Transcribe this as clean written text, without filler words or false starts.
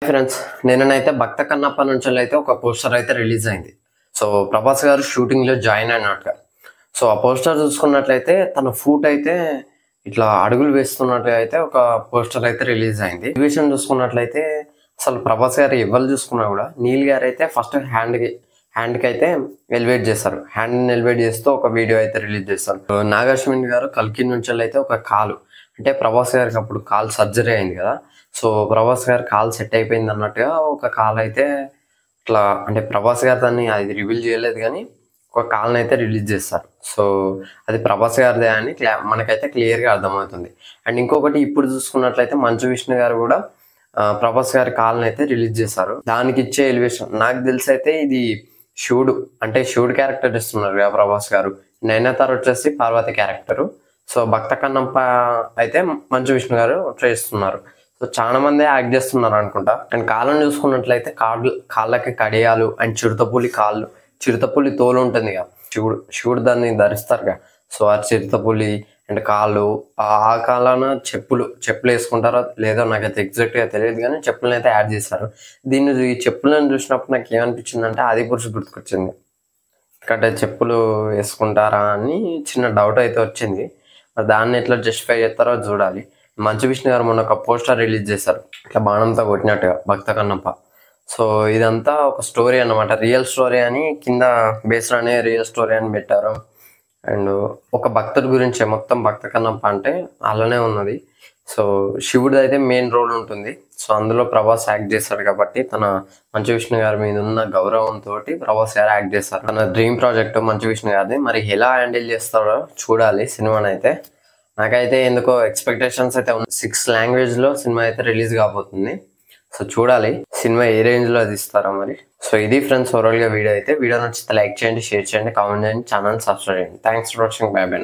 Friends నేనైతే భక్త కన్నప్ప నుంచి అయితే ఒక పోస్టర్ అయితే రిలీజ్ అయింది. సో ప్రభాస్ గారు షూటింగ్ లో జాయిన్ అయినట్టుగా. సో ఆ పోస్టర్ చూసుకున్నట్లయితే తన ఫూట్ అయితే ఇట్లా అడుగులు వేస్తున్నట్టుగా అయితే ఒక పోస్టర్ అయితే రిలీజ్ అయింది. ఈ విషయం చూసుకున్నట్లయితే అసలు ప్రభాస్ గారు ఎవరు చూసుకున్నా కూడా నీల్ గారు అయితే ఫస్ట్ హ్యాండ్కి అయితే ఎలివేట్ చేస్తారు. హ్యాండ్ ఎలివేట్ చేస్తూ ఒక వీడియో అయితే రిలీజ్ చేస్తారు. నాగార్జున గారు కల్కి నుంచి అయితే ఒక కాలు, అంటే ప్రభాస్ గారికి అప్పుడు కాలు సర్జరీ అయింది కదా. సో ప్రభాస్ గారు కాలు సెట్ అయిపోయింది అన్నట్టుగా ఒక కాల్ అయితే ఇట్లా, అంటే ప్రభాస్ గారు దాన్ని అది రివీల్ చేయలేదు కానీ ఒక కాల్ని అయితే రిలీజ్ చేస్తారు. సో అది ప్రభాస్ గారిదే అని మనకైతే క్లియర్గా అర్థమవుతుంది. అండ్ ఇంకొకటి ఇప్పుడు చూసుకున్నట్లయితే మంచు విష్ణు గారు కూడా ప్రభాస్ గారి కాల్ని అయితే రిలీజ్ చేశారు. దానికి ఇచ్చే ఎలివేషన్ నాకు తెలిసి అయితే ఇది శివుడు, అంటే శివుడు క్యారెక్టర్ ఇస్తున్నారు కదా ప్రభాస్ గారు. నయనతార వచ్చేసి పార్వతి క్యారెక్టరు. సో భక్త కన్నప్ప అయితే మంచు విష్ణు గారు చేస్తున్నారు. సో చాలా మంది యాక్ట్ చేస్తున్నారు అనుకుంటా. అండ్ కాళ్ళని చూసుకున్నట్లయితే కాళ్ళకి కడియాలు అండ్ చిరుతపులి కాళ్ళు, చిరుతపులి తోలు ఉంటుంది కదా, శివుడు దాన్ని ధరిస్తారుగా. సో ఆ చిరుతపులి అండ్ కాళ్ళు, ఆ కాళ్ళన చెప్పులు వేసుకుంటారో లేదో నాకైతే ఎగ్జాక్ట్గా తెలియదు కానీ చెప్పులను అయితే యాడ్ చేశారు. ఈ చెప్పులను చూసినప్పుడు నాకు ఏమనిపించింది అంటే ఆదిపురుషు గుర్తుకొచ్చింది. ఎందుకంటే చెప్పులు వేసుకుంటారా అని చిన్న డౌట్ అయితే వచ్చింది. దాన్ని ఎట్లా జస్టిఫై చేస్తారో చూడాలి. మంచు విష్ణు గారు మొన్న ఒక పోస్టర్ రిలీజ్ చేశారు, ఇట్లా బాణంతో కొట్టినట్టుగా భక్త కన్నప్ప. సో ఇదంతా ఒక స్టోరీ అన్నమాట, రియల్ స్టోరీ అని కింద బేస్డ్ అనే రియల్ స్టోరీ అని పెట్టారు. అండ్ ఒక భక్తుడి గురించే మొత్తం భక్త కన్నప్ప అంటే అలానే ఉన్నది. సో శివుడు అయితే మెయిన్ రోల్ ఉంటుంది. సో అందులో ప్రభాస్ యాక్ట్ చేశాడు కాబట్టి తన మంచు విష్ణు గారి మీద ఉన్న గౌరవంతో ప్రభాస్ గారు యాక్ట్ చేస్తారు. తన డ్రీమ్ ప్రాజెక్ట్ మంచు విష్ణు గారిది. మరి ఎలా హ్యాండిల్ చేస్తారో చూడాలి సినిమాని అయితే. నాకైతే ఎందుకో ఎక్స్పెక్టేషన్స్ అయితే 6 లాంగ్వేజ్లో సినిమా అయితే రిలీజ్ కాబోతుంది. సో చూడాలి సినిమా ఏ రేంజ్లో అది ఇస్తారో మరి. సో ఇది ఫ్రెండ్స్ ఓవరాల్గా వీడియో అయితే. వీడియో నచ్చితే లైక్ చేయండి, షేర్ చేయండి, కామెంట్ చేయండి, ఛానల్ సబ్స్క్రైబ్ చేయండి. Thanks for watching. By by.